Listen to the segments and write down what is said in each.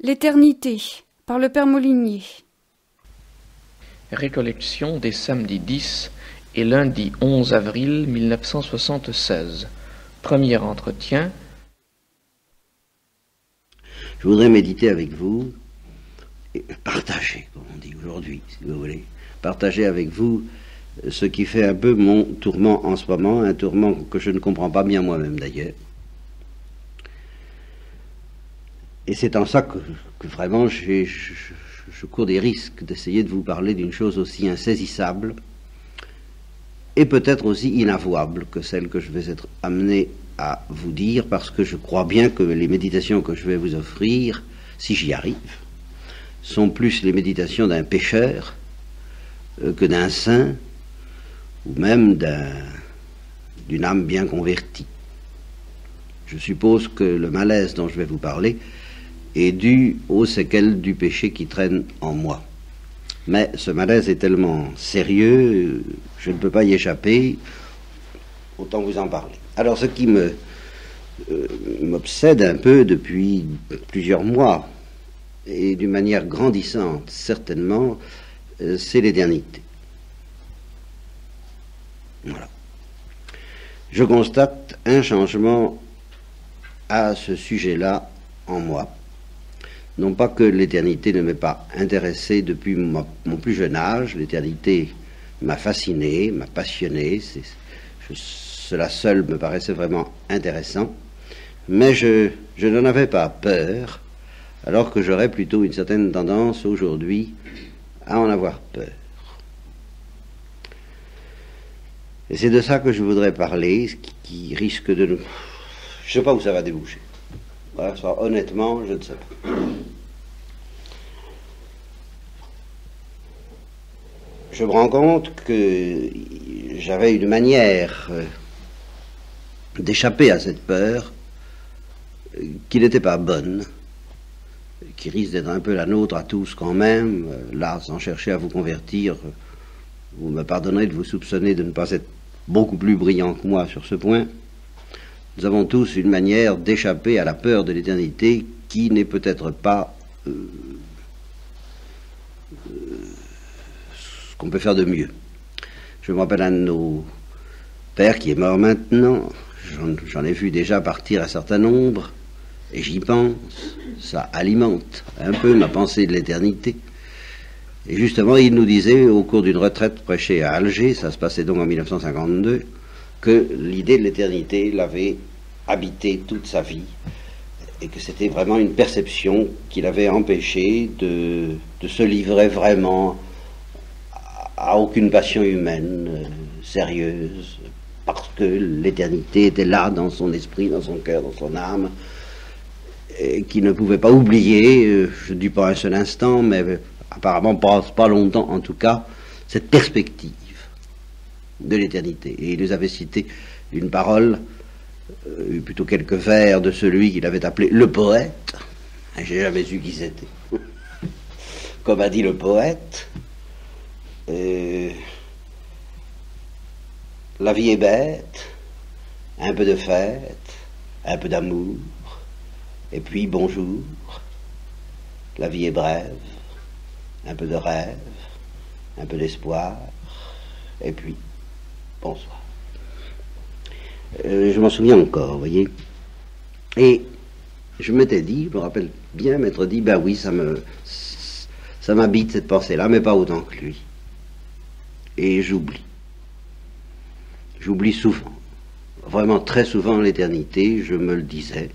L'éternité, par le Père Molinier. Récollection des samedis 10 et lundi 11 avril 1976. Premier entretien. Je voudrais méditer avec vous, et partager, comme on dit aujourd'hui, si vous voulez, partager avec vous ce qui fait un peu mon tourment en ce moment, un tourment que je ne comprends pas bien moi-même d'ailleurs. Et c'est en ça que vraiment je cours des risques d'essayer de vous parler d'une chose aussi insaisissable et peut-être aussi inavouable que celle que je vais être amené à vous dire, parce que je crois bien que les méditations que je vais vous offrir, si j'y arrive, sont plus les méditations d'un pécheur que d'un saint, ou même d'une âme bien convertie. Je suppose que le malaise dont je vais vous parler est dû aux séquelles du péché qui traîne en moi. Mais ce malaise est tellement sérieux, je ne peux pas y échapper, autant vous en parler. Alors ce qui m'obsède un peu depuis plusieurs mois, et d'une manière grandissante certainement, c'est l'éternité. Voilà. Je constate un changement à ce sujet-là en moi. Non pas que l'éternité ne m'ait pas intéressé depuis mon plus jeune âge, l'éternité m'a fasciné, m'a passionné, cela seul me paraissait vraiment intéressant, mais je n'en avais pas peur, alors que j'aurais plutôt une certaine tendance aujourd'hui à en avoir peur. Et c'est de ça que je voudrais parler, ce qui risque de nous... Je ne sais pas où ça va déboucher. Voilà, ça, honnêtement, je ne sais pas. Je me rends compte que j'avais une manière d'échapper à cette peur qui n'était pas bonne, qui risque d'être un peu la nôtre à tous quand même. Là, sans chercher à vous convertir, vous me pardonnerez de vous soupçonner de ne pas être beaucoup plus brillant que moi sur ce point. Nous avons tous une manière d'échapper à la peur de l'éternité qui n'est peut-être pas ce qu'on peut faire de mieux. Je me rappelle un de nos pères qui est mort maintenant, j'en ai vu déjà partir un certain nombre, et j'y pense, ça alimente un peu ma pensée de l'éternité. Et justement, il nous disait, au cours d'une retraite prêchée à Alger, ça se passait donc en 1952, que l'idée de l'éternité l'avait habité toute sa vie, et que c'était vraiment une perception qui l'avait empêché de se livrer vraiment à aucune passion humaine sérieuse, parce que l'éternité était là dans son esprit, dans son cœur, dans son âme, et qui ne pouvait pas oublier, je ne dis pas un seul instant, mais apparemment pas longtemps en tout cas, cette perspective de l'éternité. Et il nous avait cité une parole, plutôt quelques vers de celui qu'il avait appelé le poète. J'ai jamais su qui c'était. Comme a dit le poète, la vie est bête, un peu de fête, un peu d'amour, et puis bonjour. La vie est brève, un peu de rêve, un peu d'espoir, et puis bonsoir. Je m'en souviens encore, vous voyez. Et je m'étais dit, je me rappelle bien m'être dit, ben oui, ça m'habite cette pensée-là, mais pas autant que lui. Et j'oublie. J'oublie souvent. Vraiment très souvent l'éternité, je me le disais.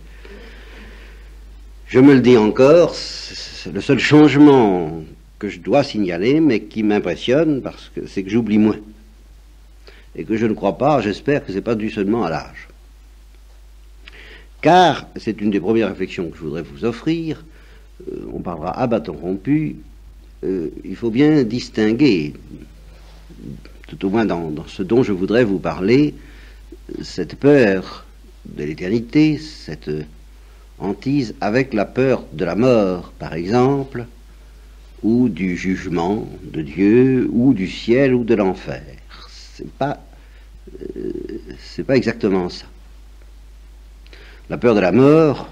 Je me le dis encore, c'est le seul changement que je dois signaler, mais qui m'impressionne, parce que c'est que j'oublie moins. Et que je ne crois pas, j'espère que ce n'est pas dû seulement à l'âge. Car, c'est une des premières réflexions que je voudrais vous offrir, on parlera à bâton rompu, il faut bien distinguer, tout au moins dans ce dont je voudrais vous parler, cette peur de l'éternité, cette hantise avec la peur de la mort, par exemple, ou du jugement de Dieu, ou du ciel, ou de l'enfer. C'est pas exactement ça. La peur de la mort,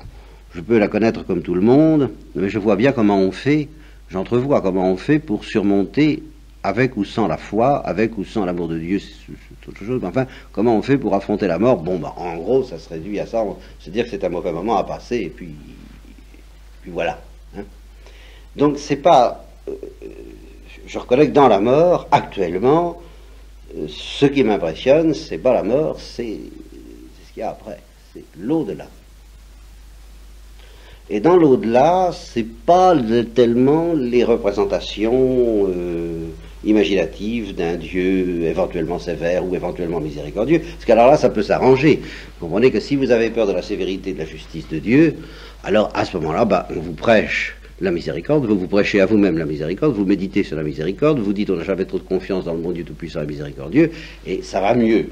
je peux la connaître comme tout le monde, mais je vois bien comment on fait, j'entrevois comment on fait pour surmonter, avec ou sans la foi, avec ou sans l'amour de Dieu, c'est autre chose, mais enfin, comment on fait pour affronter la mort. Bon, bah, en gros, ça se réduit à ça, se dire que c'est un mauvais moment à passer, et puis voilà. Hein. Donc, c'est pas... je reconnais que dans la mort, actuellement, ce qui m'impressionne, c'est pas la mort, c'est ce qu'il y a après, c'est l'au-delà. Et dans l'au-delà, c'est pas tellement les représentations imaginatives d'un Dieu éventuellement sévère ou éventuellement miséricordieux, parce qu'alors là, ça peut s'arranger. Vous comprenez que si vous avez peur de la sévérité et de la justice de Dieu, alors à ce moment-là, bah, on vous prêche la miséricorde, vous vous prêchez à vous-même la miséricorde, vous méditez sur la miséricorde, vous dites on n'a jamais trop de confiance dans le bon Dieu tout-puissant et miséricordieux, et ça va mieux.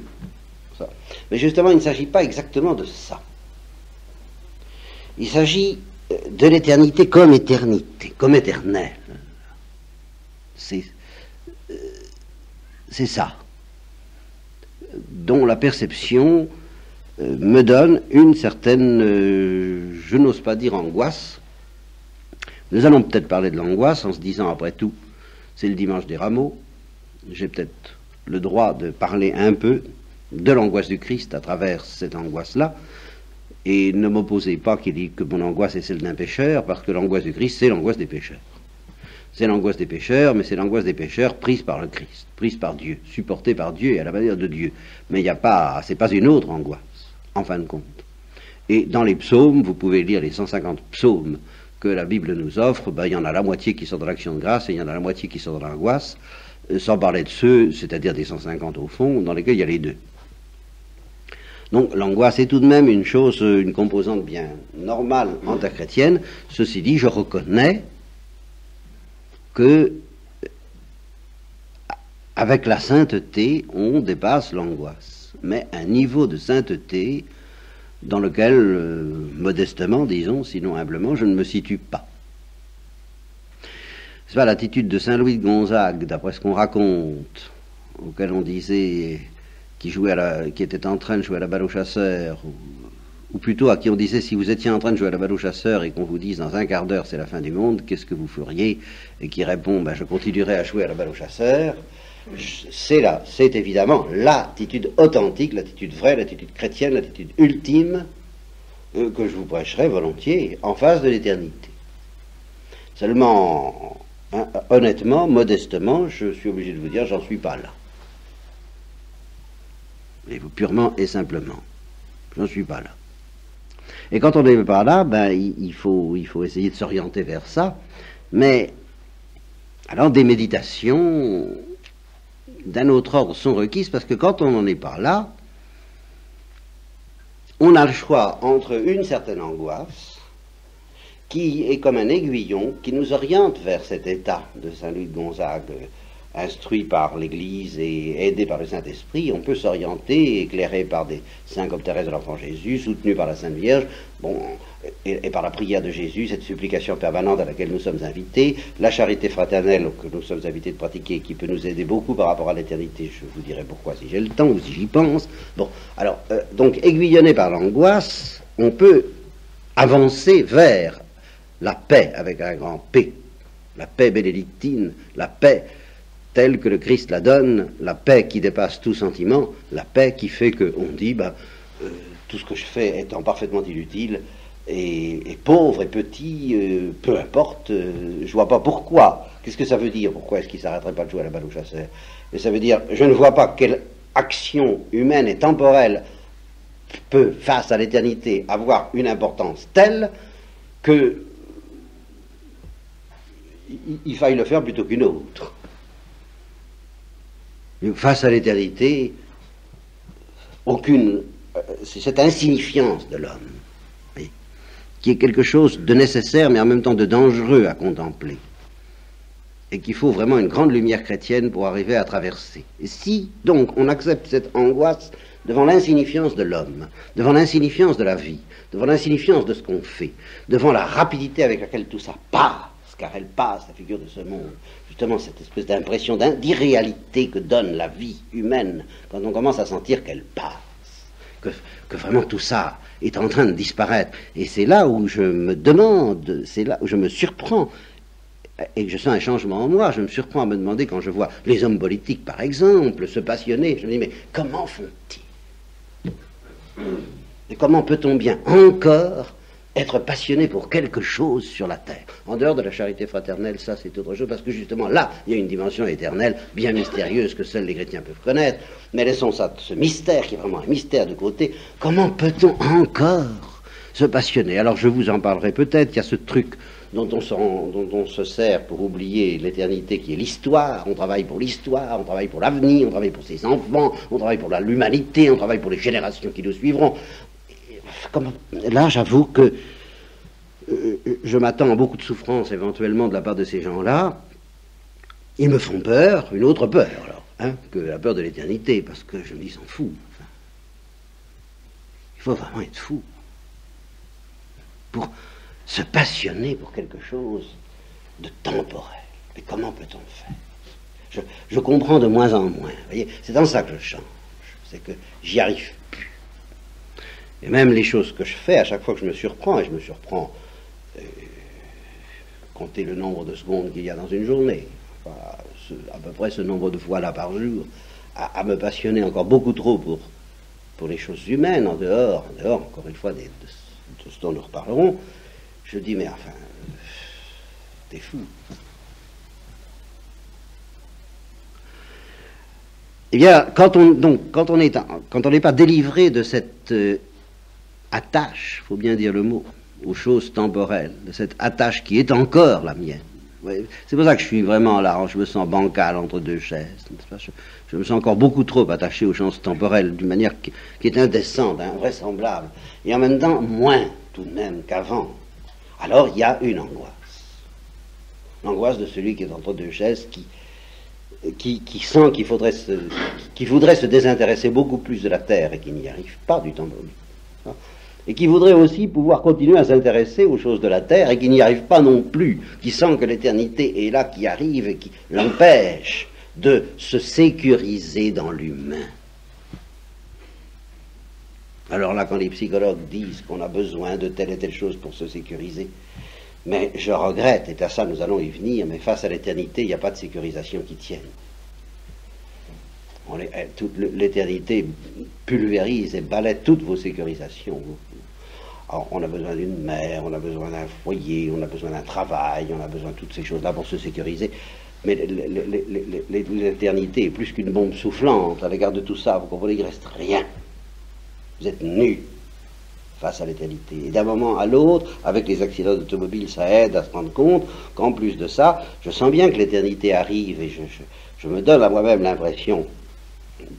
Ça. Mais justement, il ne s'agit pas exactement de ça. Il s'agit de l'éternité, comme éternelle. C'est ça, dont la perception me donne une certaine, je n'ose pas dire angoisse. Nous allons peut-être parler de l'angoisse en se disant, après tout, c'est le dimanche des rameaux, j'ai peut-être le droit de parler un peu de l'angoisse du Christ à travers cette angoisse-là, et ne m'opposez pas qu'il dit que mon angoisse est celle d'un pécheur, parce que l'angoisse du Christ, c'est l'angoisse des pécheurs. C'est l'angoisse des pécheurs, mais c'est l'angoisse des pécheurs prise par le Christ, prise par Dieu, supportée par Dieu et à la manière de Dieu. Mais il n'y a pas, c'est pas une autre angoisse, en fin de compte. Et dans les psaumes, vous pouvez lire les 150 psaumes que la Bible nous offre, ben, il y en a la moitié qui sont dans l'action de grâce et il y en a la moitié qui sont dans l'angoisse, sans parler de ceux, c'est-à-dire des 150 au fond, dans lesquels il y a les deux. Donc l'angoisse est tout de même une chose, une composante bien normale interchrétienne. Ceci dit, je reconnais que avec la sainteté, on dépasse l'angoisse. Mais un niveau de sainteté dans lequel, modestement, disons, sinon humblement, je ne me situe pas. C'est pas l'attitude de Saint Louis de Gonzague, d'après ce qu'on raconte, auquel on disait qui était en train de jouer à la balle au chasseur, ou plutôt à qui on disait si vous étiez en train de jouer à la balle au chasseur et qu'on vous dise dans un quart d'heure c'est la fin du monde, qu'est-ce que vous feriez? Et qui répond ben, je continuerai à jouer à la balle au chasseur. C'est évidemment l'attitude authentique, l'attitude vraie, l'attitude chrétienne, l'attitude ultime que je vous prêcherai volontiers en face de l'éternité. Seulement, hein, honnêtement, modestement, je suis obligé de vous dire j'en suis pas là. Et purement et simplement. J'en suis pas là. Et quand on n'est pas là, ben, il faut essayer de s'orienter vers ça. Mais, alors, des méditations d'un autre ordre sont requises, parce que quand on n'en est pas là, on a le choix entre une certaine angoisse, qui est comme un aiguillon, qui nous oriente vers cet état de Saint-Louis de Gonzague, instruit par l'Église et aidé par le Saint-Esprit, on peut s'orienter, éclairé par des saints comme Thérèse de l'Enfant Jésus, soutenu par la Sainte Vierge, bon, et par la prière de Jésus, cette supplication permanente à laquelle nous sommes invités, la charité fraternelle que nous sommes invités de pratiquer, qui peut nous aider beaucoup par rapport à l'éternité, je vous dirai pourquoi si j'ai le temps ou si j'y pense. Bon, alors, donc, aiguillonné par l'angoisse, on peut avancer vers la paix avec un grand P, la paix bénédictine, la paix telle que le Christ la donne, la paix qui dépasse tout sentiment, la paix qui fait qu'on dit, tout ce que je fais étant parfaitement inutile, et pauvre et petit, peu importe, je vois pas pourquoi. Qu'est-ce que ça veut dire? Pourquoi est-ce qu'il s'arrêterait pas de jouer à la balle au chasseur? Et ça veut dire, je ne vois pas quelle action humaine et temporelle peut, face à l'éternité, avoir une importance telle que il faille le faire plutôt qu'une autre. Face à l'éternité, c'est cette insignifiance de l'homme, oui, qui est quelque chose de nécessaire, mais en même temps de dangereux à contempler, et qu'il faut vraiment une grande lumière chrétienne pour arriver à traverser. Et si, donc, on accepte cette angoisse devant l'insignifiance de l'homme, devant l'insignifiance de la vie, devant l'insignifiance de ce qu'on fait, devant la rapidité avec laquelle tout ça passe, car elle passe, la figure de ce monde, justement cette espèce d'impression d'irréalité que donne la vie humaine quand on commence à sentir qu'elle passe, que vraiment tout ça est en train de disparaître. Et c'est là où je me demande, c'est là où je me surprends, et que je sens un changement en moi. Je me surprends à me demander, quand je vois les hommes politiques, par exemple, se passionner, je me dis, mais comment font-ils? Et comment peut-on bien encore être passionné pour quelque chose sur la terre? En dehors de la charité fraternelle, ça c'est autre chose, parce que justement là, il y a une dimension éternelle, bien mystérieuse, que seuls les chrétiens peuvent connaître. Mais laissons ça, ce mystère, qui est vraiment un mystère, de côté. Comment peut-on encore se passionner? Alors je vous en parlerai peut-être. Il y a ce truc dont on se sert pour oublier l'éternité, qui est l'histoire. On travaille pour l'histoire, on travaille pour l'avenir, on travaille pour ses enfants, on travaille pour l'humanité, on travaille pour les générations qui nous suivront. Là, j'avoue que je m'attends à beaucoup de souffrance éventuellement de la part de ces gens-là. Ils me font peur, une autre peur, alors, que la peur de l'éternité, parce que je me dis, s'en fout. Enfin, il faut vraiment être fou pour se passionner pour quelque chose de temporel. Mais comment peut-on faire? Je comprends de moins en moins. Vous voyez, c'est dans ça que je change. C'est que j'y arrive plus. Et même les choses que je fais, à chaque fois que je me surprends, et je me surprends, compter le nombre de secondes qu'il y a dans une journée, enfin, à peu près ce nombre de fois là par jour, à me passionner encore beaucoup trop pour les choses humaines, en dehors, encore une fois, de ce dont nous reparlerons, je dis, mais enfin, t'es fou. Eh bien, quand on n'est pas délivré de cette attache, il faut bien dire le mot, aux choses temporelles, de cette attache qui est encore la mienne. C'est pour ça que je suis vraiment là, je me sens bancal entre deux chaises. Je me sens encore beaucoup trop attaché aux choses temporelles, d'une manière qui est indécente, invraisemblable, et en même temps moins tout de même qu'avant. Alors il y a une angoisse. L'angoisse de celui qui est entre deux chaises, qui sent qu'il voudrait se désintéresser beaucoup plus de la terre et qui n'y arrive pas du temps. Et qui voudrait aussi pouvoir continuer à s'intéresser aux choses de la terre et qui n'y arrive pas non plus, qui sent que l'éternité est là, qui arrive et qui l'empêche de se sécuriser dans l'humain. Alors là, quand les psychologues disent qu'on a besoin de telle et telle chose pour se sécuriser, mais je regrette, et à ça nous allons y venir, mais face à l'éternité, il n'y a pas de sécurisation qui tienne. Toute l'éternité pulvérise et balaie toutes vos sécurisations. Alors, on a besoin d'une mère, on a besoin d'un foyer, on a besoin d'un travail, on a besoin de toutes ces choses-là pour se sécuriser. Mais l'éternité est plus qu'une bombe soufflante à l'égard de tout ça. Vous comprenez, il ne reste rien. Vous êtes nus face à l'éternité. Et d'un moment à l'autre, avec les accidents d'automobile, ça aide à se rendre compte qu'en plus de ça, je sens bien que l'éternité arrive et je me donne à moi-même l'impression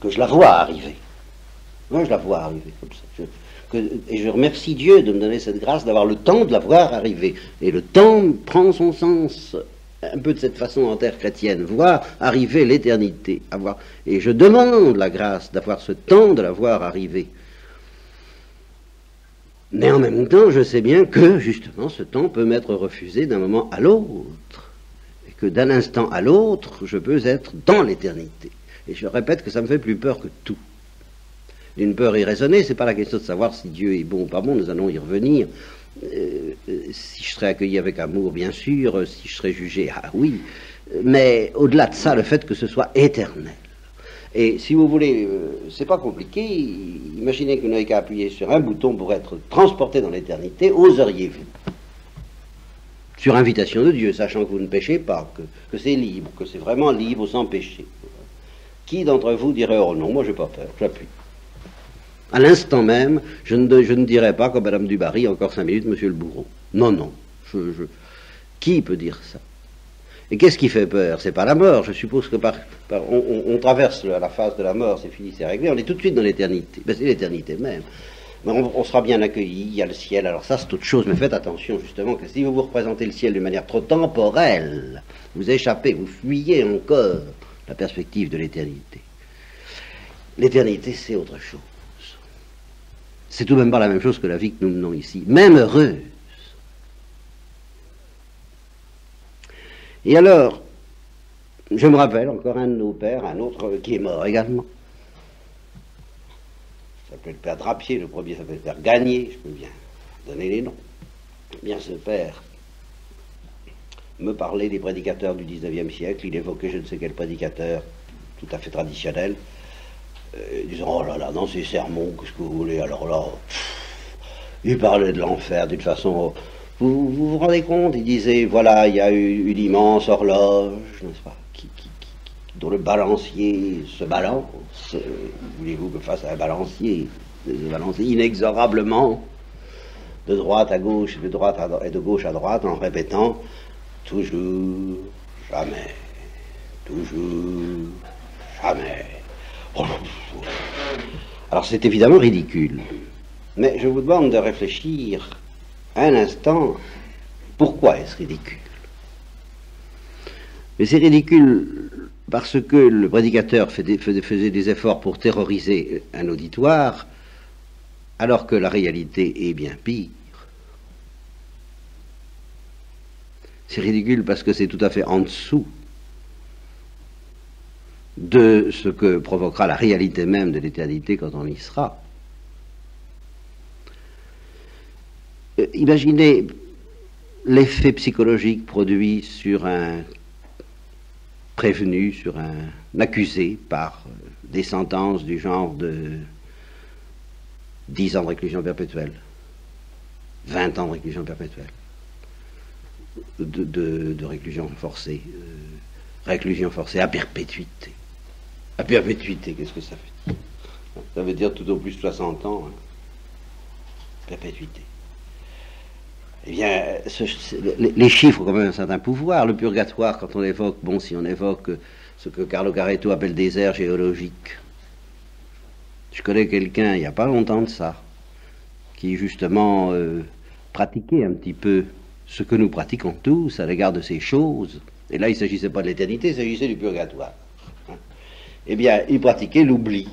que je la vois arriver. Moi, je la vois arriver comme ça. Et je remercie Dieu de me donner cette grâce d'avoir le temps de la voir arriver. Et le temps prend son sens un peu de cette façon en terre chrétienne, voir arriver l'éternité. Et je demande la grâce d'avoir ce temps de la voir arriver. Mais en même temps, je sais bien que, justement, ce temps peut m'être refusé d'un moment à l'autre. Et que d'un instant à l'autre, je peux être dans l'éternité. Et je répète que ça me fait plus peur que tout. Une peur irraisonnée, c'est pas la question de savoir si Dieu est bon ou pas bon, nous allons y revenir. Si je serais accueilli avec amour, bien sûr, si je serais jugé, ah oui. Mais au-delà de ça, le fait que ce soit éternel. Et si vous voulez, c'est pas compliqué, imaginez que vous n'avez qu'à appuyer sur un bouton pour être transporté dans l'éternité, oseriez-vous? Sur invitation de Dieu, sachant que vous ne péchez pas, que c'est libre, que c'est vraiment libre sans péché. Qui d'entre vous dirait, oh non, moi j'ai pas peur, j'appuie. À l'instant même, je ne dirais pas, comme Madame Dubarry, encore 5 minutes, monsieur le bourreau. Non, non. Qui peut dire ça? Et qu'est-ce qui fait peur? C'est pas la mort. Je suppose que on traverse la phase de la mort, c'est fini, c'est réglé, on est tout de suite dans l'éternité. Ben, c'est l'éternité même. Mais on sera bien accueilli, il y a le ciel, alors ça c'est autre chose, mais faites attention justement que si vous vous représentez le ciel d'une manière trop temporelle, vous échappez, vous fuyez encore la perspective de l'éternité. L'éternité c'est autre chose. C'est tout de même pas la même chose que la vie que nous menons ici, même heureuse. Et alors, je me rappelle encore un de nos pères, un autre qui est mort également. s'appelait le père Drapier, le premier s'appelait le père Gagné, je peux bien donner les noms. Eh bien, ce père me parlait des prédicateurs du 19e siècle, il évoquait je ne sais quel prédicateur, tout à fait traditionnel, disant, oh là là, dans ces sermons, qu'est-ce que vous voulez, alors là, il parlait de l'enfer d'une façon... Vous rendez compte, il disait, voilà, il y a eu une immense horloge, n'est-ce pas, dont le balancier se balance, voulez-vous que face à un balancier, inexorablement, de droite à gauche, et de gauche à droite, en répétant, toujours, jamais, toujours, jamais. Alors c'est évidemment ridicule, mais je vous demande de réfléchir un instant, pourquoi est-ce ridicule? Mais c'est ridicule parce que le prédicateur faisait des efforts pour terroriser un auditoire, alors que la réalité est bien pire. C'est ridicule parce que c'est tout à fait en dessous de ce que provoquera la réalité même de l'éternité quand on y sera. Imaginez l'effet psychologique produit sur un prévenu, sur un accusé par des sentences du genre de 10 ans de réclusion perpétuelle, 20 ans de réclusion perpétuelle, de réclusion forcée, à perpétuité. À perpétuité, qu'est-ce que ça fait? Ça veut dire tout au plus 60 ans, hein. Perpétuité. Eh bien, les chiffres ont quand même un certain pouvoir. Le purgatoire, quand on évoque, bon, si on évoque ce que Carlo Caretto appelle des aires géologiques. Je connais quelqu'un, il n'y a pas longtemps de ça, qui justement pratiquait un petit peu ce que nous pratiquons tous à l'égard de ces choses. Et là, il ne s'agissait pas de l'éternité, il s'agissait du purgatoire. Eh bien, il pratiquait l'oubli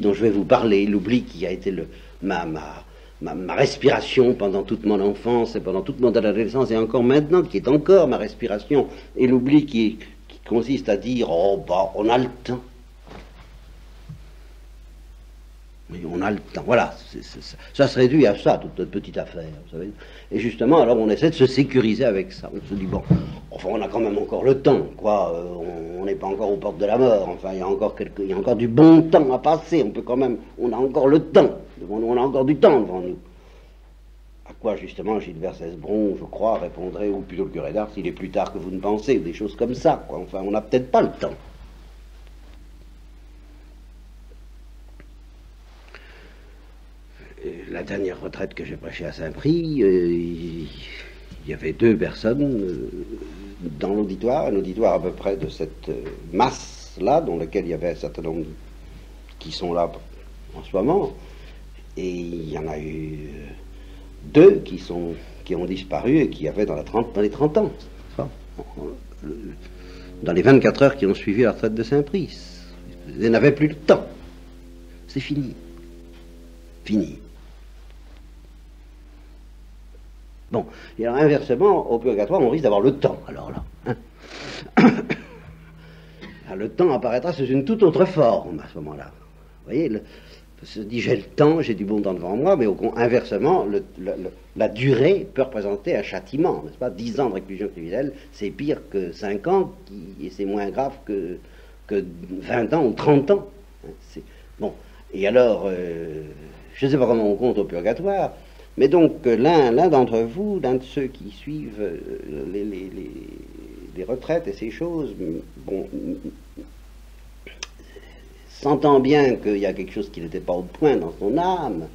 dont je vais vous parler, l'oubli qui a été ma respiration pendant toute mon enfance et pendant toute mon adolescence et encore maintenant, qui est encore ma respiration, et l'oubli qui consiste à dire, oh bah, on a le temps. Oui, on a le temps, voilà, ça se réduit à ça, toute notre petite affaire, vous savez. Et justement, alors on essaie de se sécuriser avec ça. On se dit, bon, enfin, on a quand même encore le temps, quoi, on n'est pas encore aux portes de la mort, enfin, il y a encore du bon temps à passer, on a encore le temps, on a encore du temps devant nous. À quoi, justement, Gilbert Cesbron, je crois, répondrait, ou plutôt le curé d'Ars, il est plus tard que vous ne pensez, ou des choses comme ça, quoi, enfin, on n'a peut-être pas le temps. La dernière retraite que j'ai prêchée à Saint-Prix, il y avait 2 personnes dans l'auditoire, un auditoire à peu près de cette masse-là, dans laquelle il y avait un certain nombre qui sont là en ce moment, et il y en a eu 2 qui ont disparu et qui avaient dans les 30 ans, dans les 24 heures qui ont suivi la retraite de Saint-Prix. Ils n'avaient plus le temps. C'est fini. Fini. Bon, et alors inversement, au purgatoire, on risque d'avoir le temps, alors là. Hein. Alors, le temps apparaîtra sous une toute autre forme à ce moment-là. Vous voyez, se dit j'ai le temps, j'ai du bon temps devant moi, mais inversement, la durée peut représenter un châtiment, n'est-ce pas? 10 ans de réclusion criminelle, c'est pire que 5 ans, et c'est moins grave que 20 ans ou 30 ans. Hein, bon, et alors, je ne sais pas comment on compte au purgatoire, mais donc l'un d'entre vous, l'un de ceux qui suivent les retraites et ces choses, bon, sentant bien qu'il y a quelque chose qui n'était pas au point dans son âme,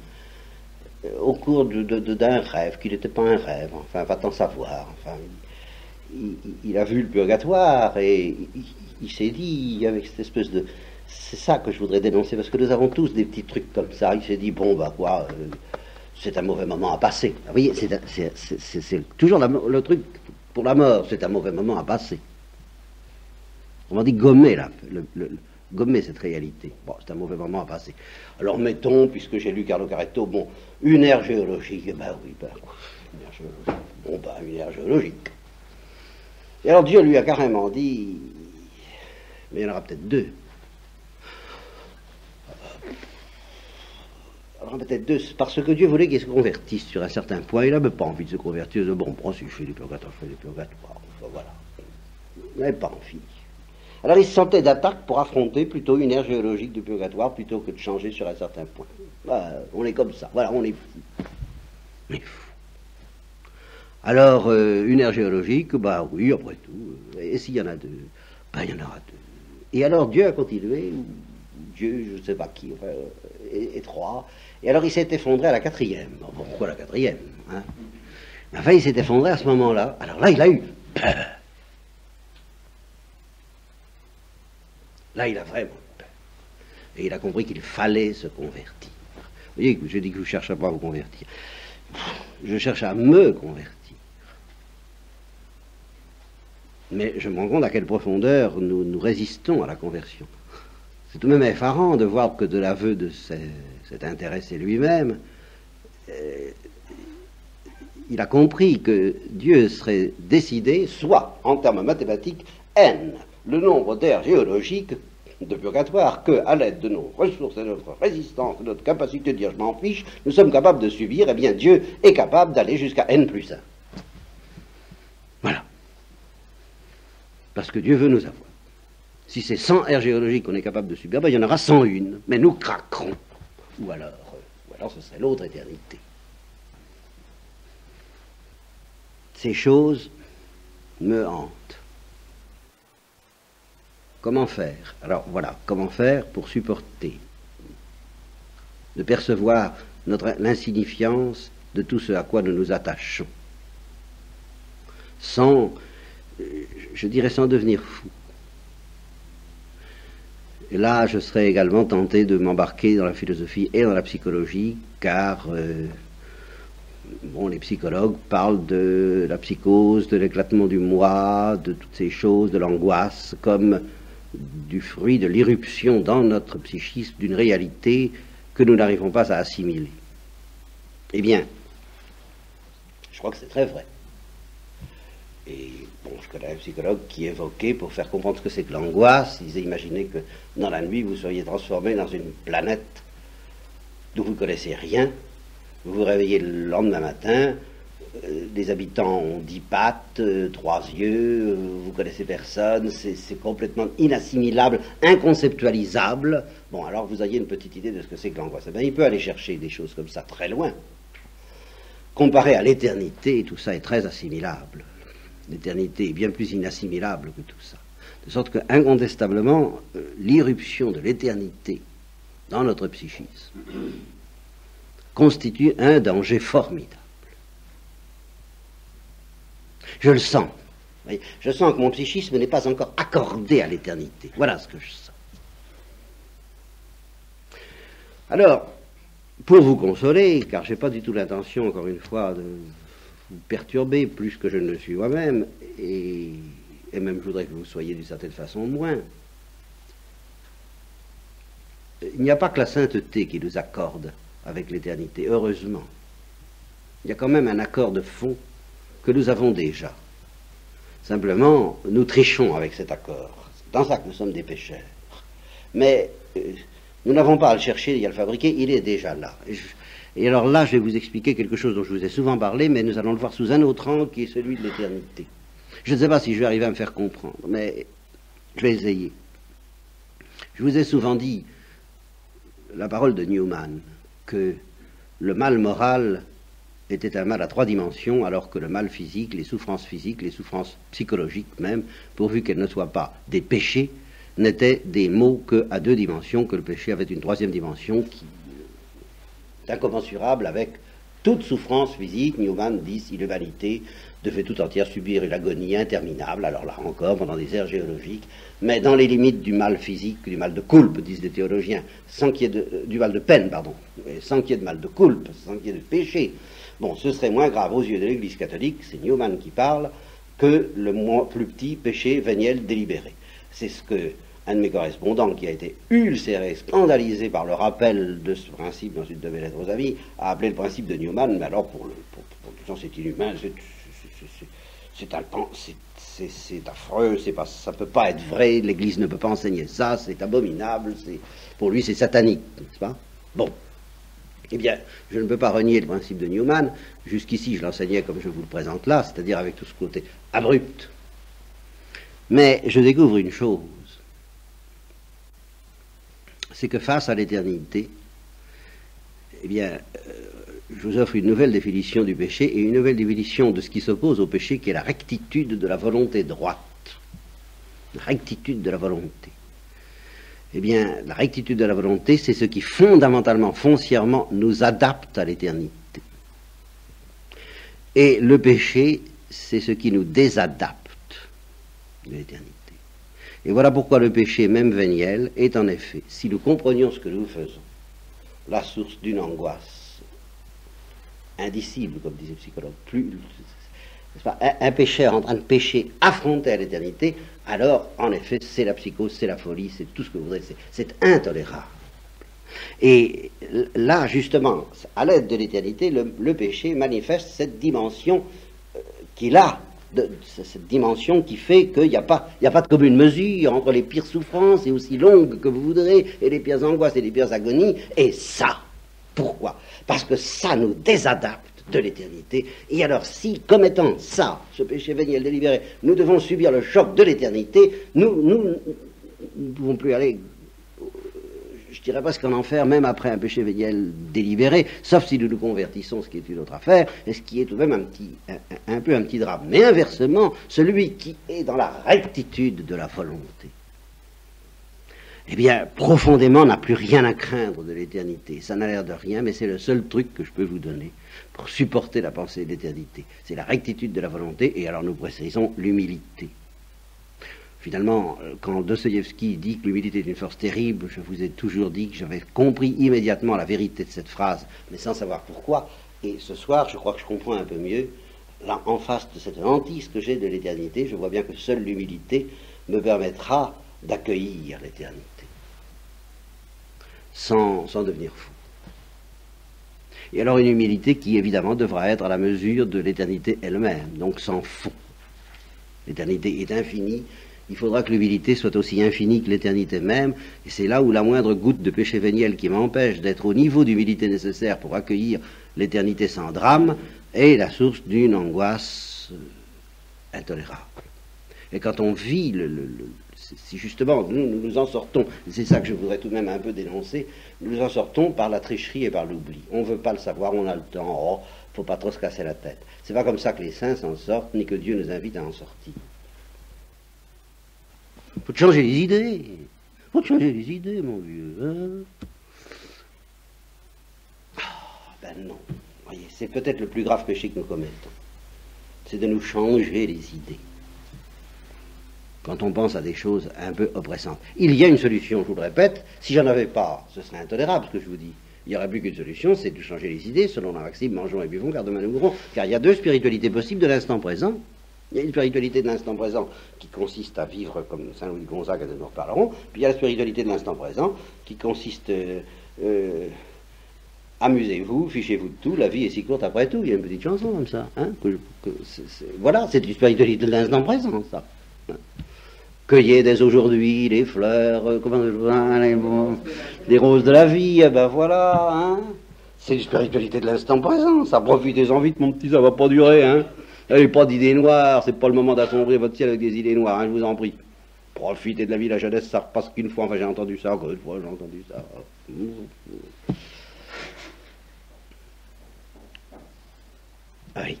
au cours d'un rêve, qui n'était pas un rêve, enfin, va-t-en savoir, enfin, il a vu le purgatoire et il s'est dit, avec cette espèce de... C'est ça que je voudrais dénoncer, parce que nous avons tous des petits trucs comme ça. Il s'est dit, bon, bah quoi, c'est un mauvais moment à passer. Vous voyez, c'est toujours le truc pour la mort, c'est un mauvais moment à passer. On m'a dit gommer, là, gommer cette réalité. Bon, c'est un mauvais moment à passer. Alors mettons, puisque j'ai lu Carlo Caretto, bon, une ère géologique, eh ben oui, une ère géologique. Bon, bah, une ère géologique. Et alors Dieu lui a carrément dit, mais il y en aura peut-être 2. Alors peut-être deux, parce que Dieu voulait qu'il se convertisse sur un certain point. Il n'avait pas envie de se convertir. Bon, si je fais du purgatoire, je fais du purgatoire. Enfin, voilà. Il n'avait pas envie. Alors il se sentait d'attaque pour affronter plutôt une ère géologique du purgatoire plutôt que de changer sur un certain point. On est comme ça. Voilà, on est fou. On est fou. Alors, une ère géologique, bah oui, après tout. Et s'il y en a deux, bah il y en aura deux. Et alors Dieu a continué, Dieu, je ne sais pas qui, enfin, et trois. Et alors il s'est effondré à la quatrième. Bon, pourquoi la quatrième, hein? Enfin, il s'est effondré à ce moment-là. Alors là, il a eu peur. Là, il a vraiment peur. Et il a compris qu'il fallait se convertir. Vous voyez, je dis que je ne cherche pas à vous convertir. Je cherche à me convertir. Mais je me rends compte à quelle profondeur nous résistons à la conversion. C'est tout de même effarant de voir que de l'aveu de cet intéressé lui-même, il a compris que Dieu serait décidé, soit en termes mathématiques, n, le nombre d'aires géologiques de purgatoire, que, à l'aide de nos ressources et de notre résistance, de notre capacité de dire je m'en fiche, nous sommes capables de subir, et bien Dieu est capable d'aller jusqu'à n+1. Voilà. Parce que Dieu veut nous avoir. Si c'est 100 aires géologiques qu'on est capable de subir, ben, il y en aura 101, mais nous craquerons. Ou alors ce serait l'autre éternité. Ces choses me hantent. Comment faire? Alors voilà, comment faire pour supporter, de percevoir l'insignifiance de tout ce à quoi nous nous attachons, sans, je dirais, sans devenir fou. Et là, je serais également tenté de m'embarquer dans la philosophie et dans la psychologie, car les psychologues parlent de la psychose, de l'éclatement du moi, de toutes ces choses, de l'angoisse, comme du fruit de l'irruption dans notre psychisme d'une réalité que nous n'arrivons pas à assimiler. Eh bien, je crois que c'est très vrai. Et bon, je connais un psychologue qui évoquait, pour faire comprendre ce que c'est que l'angoisse, il disait, imaginez que dans la nuit, vous seriez transformé dans une planète d'où vous ne connaissez rien, vous vous réveillez le lendemain matin, les habitants ont 10 pattes, 3 yeux, vous connaissez personne, c'est complètement inassimilable, inconceptualisable. Bon, alors vous aviez une petite idée de ce que c'est que l'angoisse. Eh bien, il peut aller chercher des choses comme ça très loin. Comparé à l'éternité, tout ça est très assimilable. L'éternité est bien plus inassimilable que tout ça. De sorte que, incontestablement, l'irruption de l'éternité dans notre psychisme constitue un danger formidable. Je le sens. Je sens que mon psychisme n'est pas encore accordé à l'éternité. Voilà ce que je sens. Alors, pour vous consoler, car je n'ai pas du tout l'intention, encore une fois, de vous perturber plus que je ne le suis moi-même, et même je voudrais que vous soyez d'une certaine façon moins, il n'y a pas que la sainteté qui nous accorde avec l'éternité, heureusement. Il y a quand même un accord de fond que nous avons déjà. Simplement, nous trichons avec cet accord. C'est dans ça que nous sommes des pécheurs. Mais nous n'avons pas à le chercher et à le fabriquer, il est déjà là. Et alors là, je vais vous expliquer quelque chose dont je vous ai souvent parlé, mais nous allons le voir sous un autre angle qui est celui de l'éternité. Je ne sais pas si je vais arriver à me faire comprendre, mais je vais essayer. Je vous ai souvent dit la parole de Newman, que le mal moral était un mal à 3 dimensions, alors que le mal physique, les souffrances psychologiques même, pourvu qu'elles ne soient pas des péchés, n'étaient des maux qu'à 2 dimensions, que le péché avait une 3e dimension qui est incommensurable avec toute souffrance physique. Newman dit, si l'humanité devait tout entière subir une agonie interminable, alors là encore, pendant des ères géologiques, mais dans les limites du mal physique, du mal de coulpe, disent les théologiens, sans qu'il y ait du mal de peine, pardon, sans qu'il y ait de mal de coulpe, sans qu'il y ait de péché. Bon, ce serait moins grave aux yeux de l'Église catholique, c'est Newman qui parle, que le plus petit péché véniel délibéré. C'est ce que un de mes correspondants, qui a été ulcéré, scandalisé par le rappel de ce principe dans une de mes lettres aux amis, a appelé le principe de Newman, mais alors pour c'est inhumain, c'est affreux, ça ne peut pas être vrai, l'Église ne peut pas enseigner ça, c'est abominable, pour lui c'est satanique, n'est-ce pas? Bon. Eh bien, je ne peux pas renier le principe de Newman. Jusqu'ici, je l'enseignais comme je vous le présente là, c'est-à-dire avec tout ce côté abrupt. Mais je découvre une chose, c'est que face à l'éternité, eh bien, je vous offre une nouvelle définition du péché et une nouvelle définition de ce qui s'oppose au péché, qui est la rectitude de la volonté droite. La rectitude de la volonté. Eh bien, la rectitude de la volonté, c'est ce qui fondamentalement, foncièrement, nous adapte à l'éternité. Et le péché, c'est ce qui nous désadapte de l'éternité. Et voilà pourquoi le péché, même véniel, est en effet, si nous comprenions ce que nous faisons, la source d'une angoisse indicible, comme disait le psychologue, n'est-ce pas, un pécheur en train de pécher, affronter à l'éternité, alors, en effet, c'est la psychose, c'est la folie, c'est tout ce que vous voudrez, c'est intolérable. Et là, justement, à l'aide de l'éternité, le péché manifeste cette dimension qu'il a, cette dimension qui fait qu'il n'y a pas de commune mesure entre les pires souffrances, et aussi longues que vous voudrez, et les pires angoisses et les pires agonies, et ça. Pourquoi? Parce que ça nous désadapte de l'éternité. Et alors, si, commettant ça, ce péché véniel délibéré, nous devons subir le choc de l'éternité, nous ne pouvons plus aller, je dirais presque en enfer, même après un péché véniel délibéré, sauf si nous nous convertissons, ce qui est une autre affaire, et ce qui est tout de même un peu un petit drame. Mais inversement, celui qui est dans la rectitude de la volonté, eh bien, profondément, n'a plus rien à craindre de l'éternité. Ça n'a l'air de rien, mais c'est le seul truc que je peux vous donner pour supporter la pensée de l'éternité. C'est la rectitude de la volonté, et alors nous précisons l'humilité. Finalement, quand Dostoïevski dit que l'humilité est une force terrible, je vous ai toujours dit que j'avais compris immédiatement la vérité de cette phrase, mais sans savoir pourquoi. Et ce soir, je crois que je comprends un peu mieux. Là, en face de cette hantise que j'ai de l'éternité, je vois bien que seule l'humilité me permettra d'accueillir l'éternité, sans devenir fou. Et alors une humilité qui évidemment devra être à la mesure de l'éternité elle-même, donc sans fond. L'éternité est infinie, il faudra que l'humilité soit aussi infinie que l'éternité même, et c'est là où la moindre goutte de péché véniel qui m'empêche d'être au niveau d'humilité nécessaire pour accueillir l'éternité sans drame est la source d'une angoisse intolérable. Et quand on vit si justement nous nous en sortons, c'est ça que je voudrais tout de même un peu dénoncer, nous en sortons par la tricherie et par l'oubli. On ne veut pas le savoir, on a le temps, faut pas trop se casser la tête. C'est pas comme ça que les saints s'en sortent, ni que Dieu nous invite à en sortir. Faut changer les idées. Faut changer les idées, mon vieux. Hein? Ben non. Voyez, c'est peut-être le plus grave péché que nous commettons. C'est de nous changer les idées. Quand on pense à des choses un peu oppressantes. Il y a une solution, je vous le répète. Si j'en avais pas, ce serait intolérable ce que je vous dis. Il n'y aurait plus qu'une solution, c'est de changer les idées, selon la maxime, mangeons et buvons, car demain nous mourrons. Car il y a deux spiritualités possibles de l'instant présent. Il y a une spiritualité de l'instant présent qui consiste à vivre comme Saint-Louis de Gonzague, dont nous reparlerons. Puis il y a la spiritualité de l'instant présent qui consiste... amusez-vous, fichez-vous de tout, la vie est si courte après tout. Il y a une petite chanson comme ça. Hein, voilà, c'est une spiritualité de l'instant présent, ça. Cueillez dès aujourd'hui les fleurs, les roses de la vie, ben voilà, hein. C'est une spiritualité de l'instant présent, ça, profitez-en vite, mon petit, ça va pas durer, hein. N'avez pas d'idées noires, c'est pas le moment d'assombrir votre ciel avec des idées noires, hein, je vous en prie. Profitez de la vie, la jeunesse, ça repasse qu'une fois, enfin j'ai entendu ça, encore une fois, j'ai entendu ça. Oui.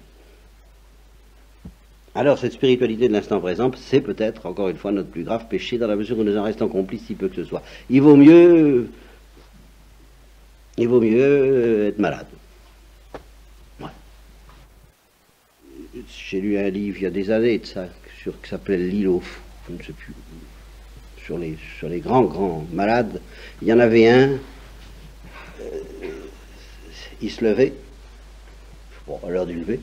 Alors cette spiritualité de l'instant présent, c'est peut-être, encore une fois, notre plus grave péché, dans la mesure où nous en restons complices si peu que ce soit. Il vaut mieux être malade. Ouais. J'ai lu un livre il y a des années de ça, qui s'appelait L'île au fou, je ne sais plus, sur les grands malades. Il y en avait un, il se levait, bon, à l'heure du lever,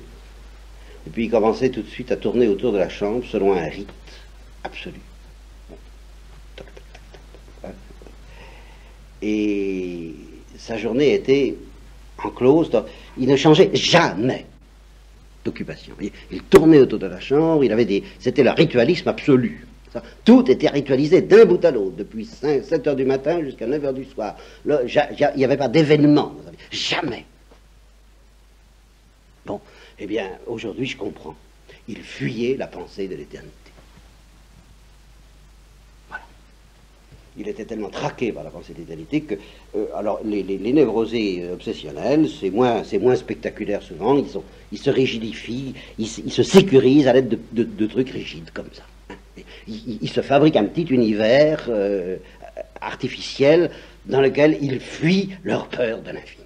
et puis il commençait tout de suite à tourner autour de la chambre selon un rite absolu. Et sa journée était enclose, il ne changeait jamais d'occupation. Il tournait autour de la chambre, c'était le ritualisme absolu. Tout était ritualisé d'un bout à l'autre, depuis 7 heures du matin jusqu'à 9 heures du soir. Il n'y avait pas d'événement, jamais. Bon, eh bien, aujourd'hui, je comprends. Il fuyait la pensée de l'éternité. Voilà. Il était tellement traqué par la pensée de l'éternité que, alors, les névrosés obsessionnels, c'est moins spectaculaire souvent, ils se rigidifient, ils se sécurisent à l'aide de trucs rigides comme ça. Ils se fabriquent un petit univers artificiel dans lequel ils fuient leur peur de l'infini.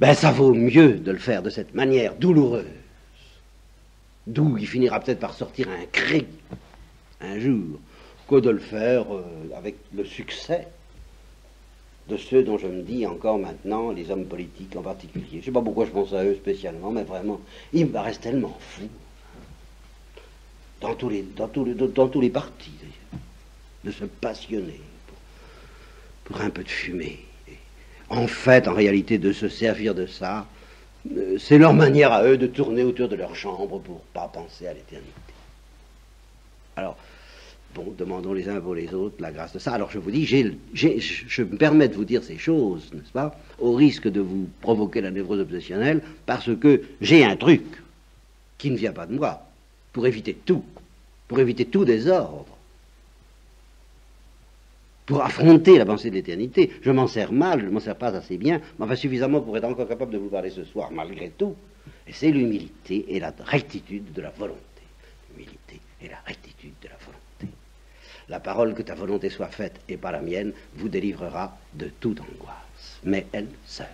Ben, ça vaut mieux de le faire de cette manière douloureuse, d'où il finira peut-être par sortir un cri un jour, que de le faire avec le succès de ceux dont je me dis encore maintenant, les hommes politiques en particulier. Je ne sais pas pourquoi je pense à eux spécialement, mais vraiment, ils me paraissent tellement fous. Dans tous les partis, d'ailleurs, de se passionner pour un peu de fumée. Et en fait, en réalité, de se servir de ça, c'est leur manière à eux de tourner autour de leur chambre pour ne pas penser à l'éternité. Alors, bon, demandons les uns pour les autres la grâce de ça. Alors je vous dis, je me permets de vous dire ces choses, n'est-ce pas, au risque de vous provoquer la névrose obsessionnelle, parce que j'ai un truc qui ne vient pas de moi, pour éviter tout désordre, pour affronter la pensée de l'éternité. Je m'en sers mal, je ne m'en sers pas assez bien, mais enfin suffisamment pour être encore capable de vous parler ce soir, malgré tout. Et c'est l'humilité et la rectitude de la volonté. L'humilité et la rectitude de la volonté. La parole que ta volonté soit faite et pas la mienne vous délivrera de toute angoisse, mais elle seule.